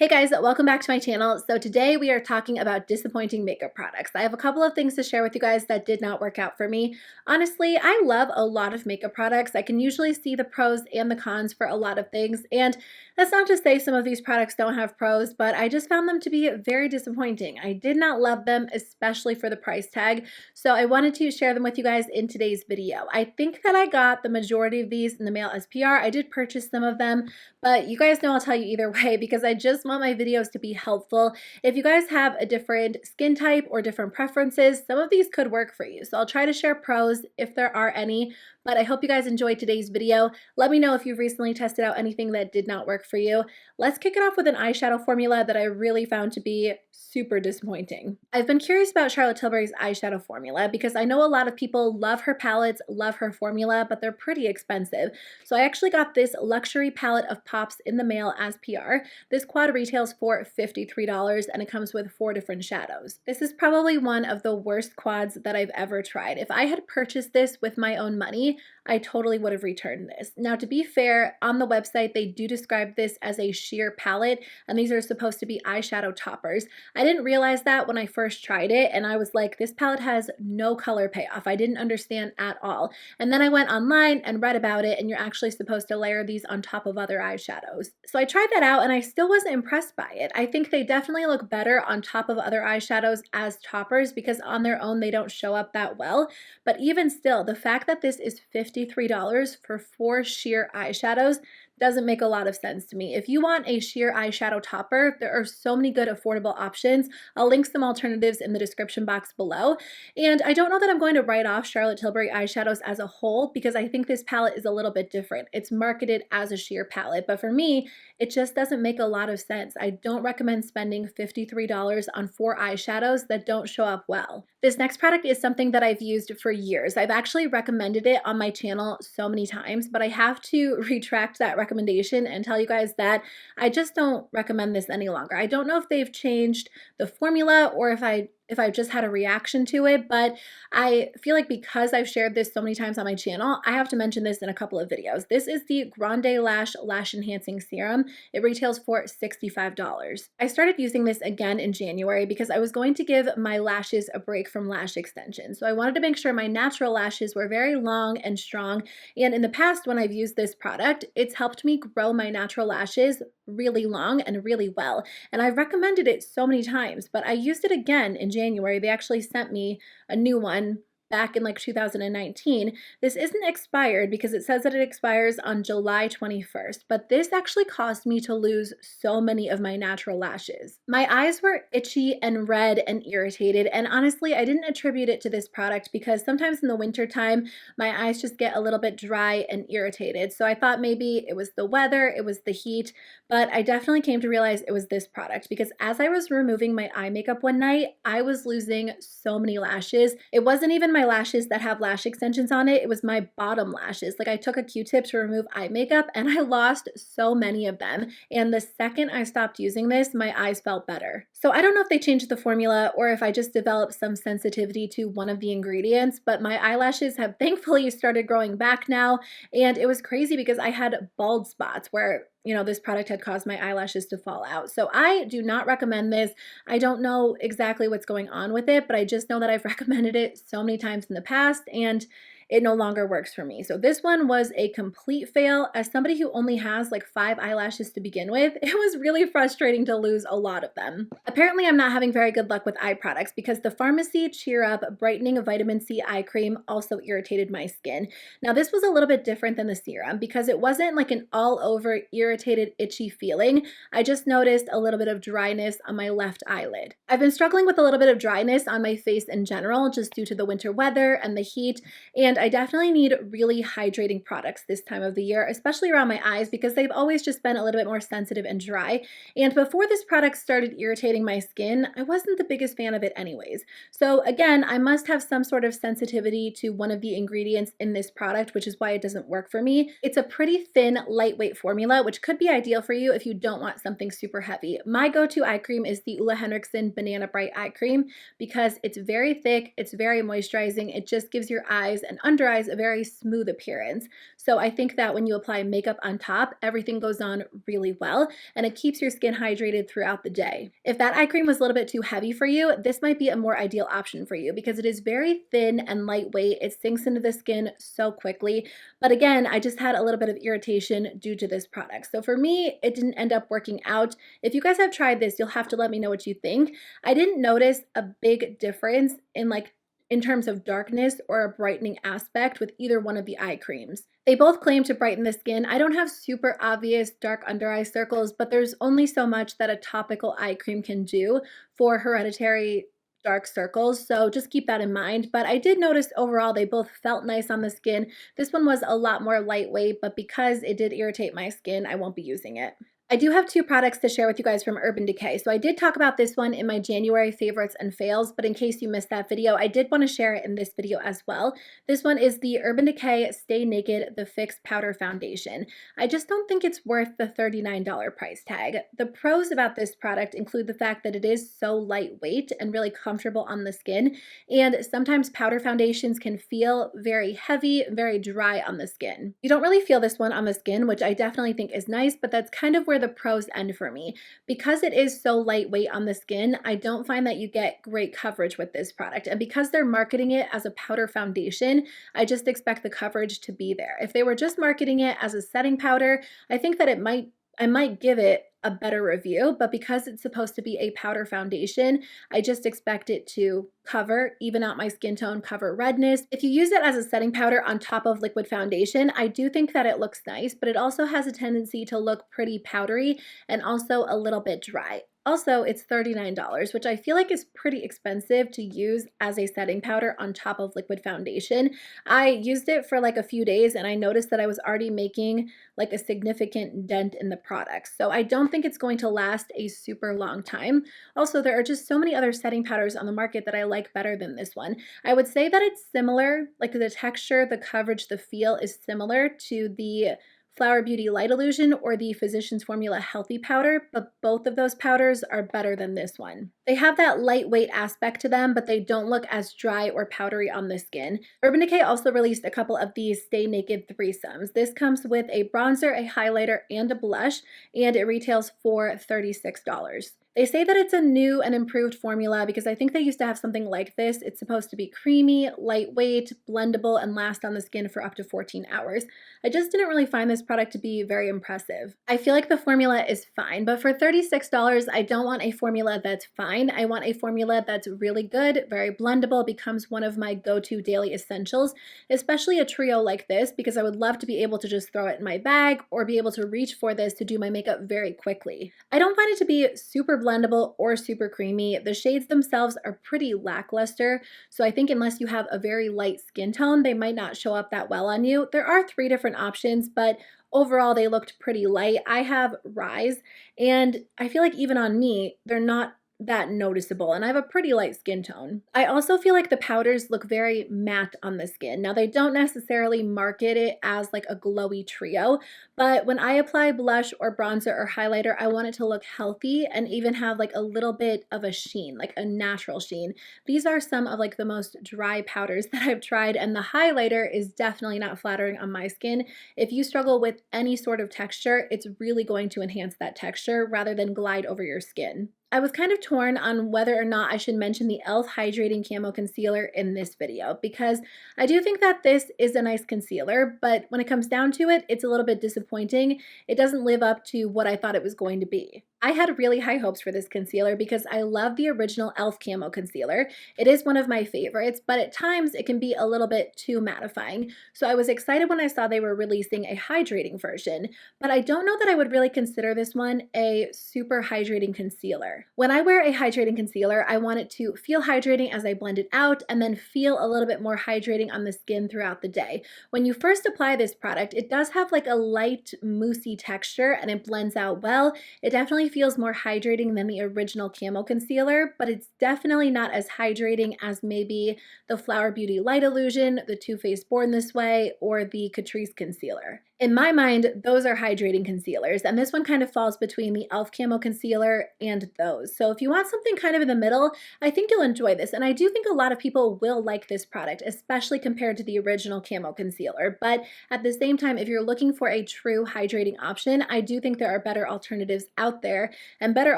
Hey guys, welcome back to my channel. So today we are talking about disappointing makeup products. I have a couple of things to share with you guys that did not work out for me. Honestly, I love a lot of makeup products. I can usually see the pros and the cons for a lot of things. And that's not to say some of these products don't have pros, but I just found them to be very disappointing. I did not love them, especially for the price tag. So I wanted to share them with you guys in today's video. I think that I got the majority of these in the mail as PR. I did purchase some of them, but you guys know I'll tell you either way because I just want my videos to be helpful. If you guys have a different skin type or different preferences, some of these could work for you. So I'll try to share pros if there are any, but I hope you guys enjoyed today's video. Let me know if you've recently tested out anything that did not work for you. Let's kick it off with an eyeshadow formula that I really found to be super disappointing. I've been curious about Charlotte Tilbury's eyeshadow formula because I know a lot of people love her palettes, love her formula, but they're pretty expensive. So I actually got this luxury palette of pops in the mail as PR. This quad retails for $53 and it comes with 4 different shadows. This is probably one of the worst quads that I've ever tried. If I had purchased this with my own money, I totally would have returned this. Now, to be fair, on the website, they do describe this as a sheer palette, and these are supposed to be eyeshadow toppers. I didn't realize that when I first tried it, and I was like, this palette has no color payoff. I didn't understand at all. And then I went online and read about it, and you're actually supposed to layer these on top of other eyeshadows. So I tried that out, and I still wasn't impressed by it. I think they definitely look better on top of other eyeshadows as toppers because on their own, they don't show up that well. But even still, the fact that this is $53 for 4 sheer eyeshadows doesn't make a lot of sense to me. If you want a sheer eyeshadow topper, there are so many good affordable options. I'll link some alternatives in the description box below. And I don't know that I'm going to write off Charlotte Tilbury eyeshadows as a whole because I think this palette is a little bit different. It's marketed as a sheer palette, but for me, it just doesn't make a lot of sense. I don't recommend spending $53 on 4 eyeshadows that don't show up well. This next product is something that I've used for years. I've actually recommended it on my channel so many times, but I have to retract that recommendation and tell you guys that I just don't recommend this any longer. I don't know if they've changed the formula or if I've just had a reaction to it, but I feel like because I've shared this so many times on my channel, I have to mention this in a couple of videos. This is the Grande Lash Lash Enhancing Serum. It retails for $65. I started using this again in January because I was going to give my lashes a break from lash extensions. So I wanted to make sure my natural lashes were very long and strong. And in the past, when I've used this product, it's helped me grow my natural lashes really long and really well. And I've recommended it so many times, but I used it again in January. They actually sent me a new one back in like 2019. This isn't expired because it says that it expires on July 21st, but this actually caused me to lose so many of my natural lashes. My eyes were itchy and red and irritated, and honestly, I didn't attribute it to this product because sometimes in the winter time, my eyes just get a little bit dry and irritated. So I thought maybe it was the weather, it was the heat, but I definitely came to realize it was this product because as I was removing my eye makeup one night, I was losing so many lashes. It wasn't even my lashes that have lash extensions on it. It was my bottom lashes. Like I took a Q-tip to remove eye makeup and I lost so many of them. And the second I stopped using this, my eyes felt better. So I don't know if they changed the formula or if I just developed some sensitivity to one of the ingredients, but my eyelashes have thankfully started growing back now. And it was crazy because I had bald spots where this product had caused my eyelashes to fall out. So I do not recommend this. I don't know exactly what's going on with it, but I just know that I've recommended it so many times in the past and it no longer works for me. So this one was a complete fail. As somebody who only has like 5 eyelashes to begin with, it was really frustrating to lose a lot of them. Apparently, I'm not having very good luck with eye products because the Farmacy Cheer Up Brightening Vitamin C Eye Cream also irritated my skin. Now, this was a little bit different than the serum because it wasn't like an all over irritated, itchy feeling. I just noticed a little bit of dryness on my left eyelid. I've been struggling with a little bit of dryness on my face in general just due to the winter weather and the heat, and I definitely need really hydrating products this time of the year, especially around my eyes because they've always just been a little bit more sensitive and dry. And before this product started irritating my skin, I wasn't the biggest fan of it anyways. So again, I must have some sort of sensitivity to one of the ingredients in this product, which is why it doesn't work for me. It's a pretty thin, lightweight formula, which could be ideal for you if you don't want something super heavy. My go-to eye cream is the Ole Henriksen Banana Bright Eye Cream because it's very thick, it's very moisturizing, it just gives your eyes an under eyes a very smooth appearance. So I think that when you apply makeup on top, everything goes on really well and it keeps your skin hydrated throughout the day. If that eye cream was a little bit too heavy for you, this might be a more ideal option for you because it is very thin and lightweight. It sinks into the skin so quickly. But again, I just had a little bit of irritation due to this product. So for me, it didn't end up working out. If you guys have tried this, you'll have to let me know what you think. I didn't notice a big difference in terms of darkness or a brightening aspect with either one of the eye creams. They both claim to brighten the skin. I don't have super obvious dark under eye circles, but there's only so much that a topical eye cream can do for hereditary dark circles, so just keep that in mind. But I did notice overall they both felt nice on the skin. This one was a lot more lightweight, but because it did irritate my skin, I won't be using it. I do have two products to share with you guys from Urban Decay. So I did talk about this one in my January favorites and fails, but in case you missed that video, I did want to share it in this video as well. This one is the Urban Decay Stay Naked The Fix Powder Foundation. I just don't think it's worth the $39 price tag. The pros about this product include the fact that it is so lightweight and really comfortable on the skin, and sometimes powder foundations can feel very heavy, very dry on the skin. You don't really feel this one on the skin, which I definitely think is nice, but that's kind of where the pros end for me. Because it is so lightweight on the skin, I don't find that you get great coverage with this product. And because they're marketing it as a powder foundation, I just expect the coverage to be there. If they were just marketing it as a setting powder, I think that I might give it a better review, but because it's supposed to be a powder foundation, I just expect it to cover, even out my skin tone, cover redness. If you use it as a setting powder on top of liquid foundation, I do think that it looks nice, but it also has a tendency to look pretty powdery and also a little bit dry. Also, it's $39, which I feel like is pretty expensive to use as a setting powder on top of liquid foundation. I used it for like a few days and I noticed that I was already making like a significant dent in the product. So I don't think it's going to last a super long time. Also, there are just so many other setting powders on the market that I like better than this one. I would say that it's similar, like the texture, the coverage, the feel is similar to the Flower Beauty Light Illusion or the Physicians Formula Healthy Powder, but both of those powders are better than this one. They have that lightweight aspect to them, but they don't look as dry or powdery on the skin. Urban Decay also released a couple of these Stay Naked threesomes. This comes with a bronzer, a highlighter, and a blush, and it retails for $36. They say that it's a new and improved formula because I think they used to have something like this. It's supposed to be creamy, lightweight, blendable, and last on the skin for up to 14 hours. I just didn't really find this product to be very impressive. I feel like the formula is fine, but for $36, I don't want a formula that's fine. I want a formula that's really good, very blendable, becomes one of my go-to daily essentials, especially a trio like this, because I would love to be able to just throw it in my bag or be able to reach for this to do my makeup very quickly. I don't find it to be super blendable or super creamy. The shades themselves are pretty lackluster, so I think unless you have a very light skin tone, they might not show up that well on you. There are 3 different options, but overall they looked pretty light. I have Rise, and I feel like even on me, they're not that noticeable, and I have a pretty light skin tone. I also feel like the powders look very matte on the skin. Now, they don't necessarily market it as like a glowy trio, but when I apply blush or bronzer or highlighter, I want it to look healthy and even have like a little bit of a sheen, like a natural sheen. These are some of like the most dry powders that I've tried, and the highlighter is definitely not flattering on my skin. If you struggle with any sort of texture, it's really going to enhance that texture rather than glide over your skin. I was kind of torn on whether or not I should mention the e.l.f. Hydrating Camo Concealer in this video because I do think that this is a nice concealer, but when it comes down to it, it's a little bit disappointing. It doesn't live up to what I thought it was going to be. I had really high hopes for this concealer because I love the original e.l.f. Camo Concealer. It is one of my favorites, but at times it can be a little bit too mattifying. So I was excited when I saw they were releasing a hydrating version, but I don't know that I would really consider this one a super hydrating concealer. When I wear a hydrating concealer, I want it to feel hydrating as I blend it out and then feel a little bit more hydrating on the skin throughout the day. When you first apply this product, it does have like a light moussey texture and it blends out well. It definitely feels more hydrating than the original Camo Concealer, but it's definitely not as hydrating as maybe the Flower Beauty Light Illusion, the Too Faced Born This Way, or the Catrice Concealer. In my mind, those are hydrating concealers, and this one kind of falls between the e.l.f. Camo Concealer and those. So if you want something kind of in the middle, I think you'll enjoy this, and I do think a lot of people will like this product, especially compared to the original Camo Concealer. But at the same time, if you're looking for a true hydrating option, I do think there are better alternatives out there and better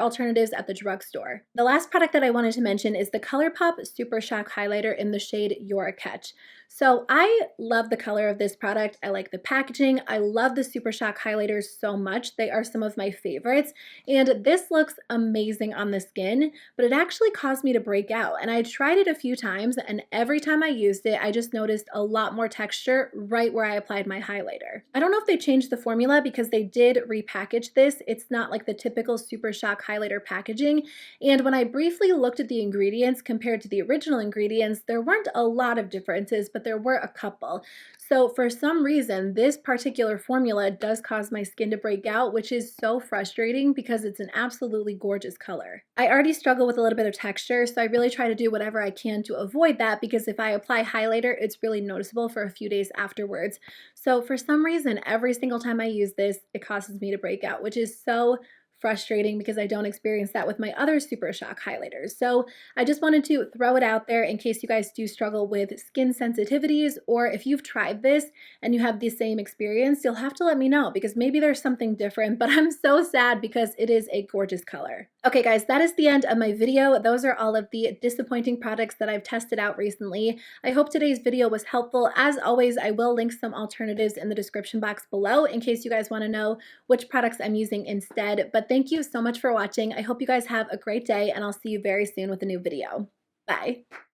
alternatives at the drugstore. The last product that I wanted to mention is the ColourPop Super Shock Highlighter in the shade Your Catch. So I love the color of this product. I like the packaging. I love the Super Shock highlighters so much. They are some of my favorites. And this looks amazing on the skin, but it actually caused me to break out. And I tried it a few times, and every time I used it, I just noticed a lot more texture right where I applied my highlighter. I don't know if they changed the formula because they did repackage this. It's not like the typical Super Shock highlighter packaging. And when I briefly looked at the ingredients compared to the original ingredients, there weren't a lot of differences, but there were a couple. So for some reason, this particular formula does cause my skin to break out, which is so frustrating because it's an absolutely gorgeous color. I already struggle with a little bit of texture, so I really try to do whatever I can to avoid that because if I apply highlighter, it's really noticeable for a few days afterwards. So for some reason, every single time I use this, it causes me to break out, which is so frustrating because I don't experience that with my other Super Shock highlighters. So I just wanted to throw it out there in case you guys do struggle with skin sensitivities, or if you've tried this and you have the same experience, you'll have to let me know because maybe there's something different, but I'm so sad because it is a gorgeous color. Okay guys, that is the end of my video. Those are all of the disappointing products that I've tested out recently. I hope today's video was helpful. As always, I will link some alternatives in the description box below in case you guys want to know which products I'm using instead. But thank you so much for watching. I hope you guys have a great day, and I'll see you very soon with a new video. Bye.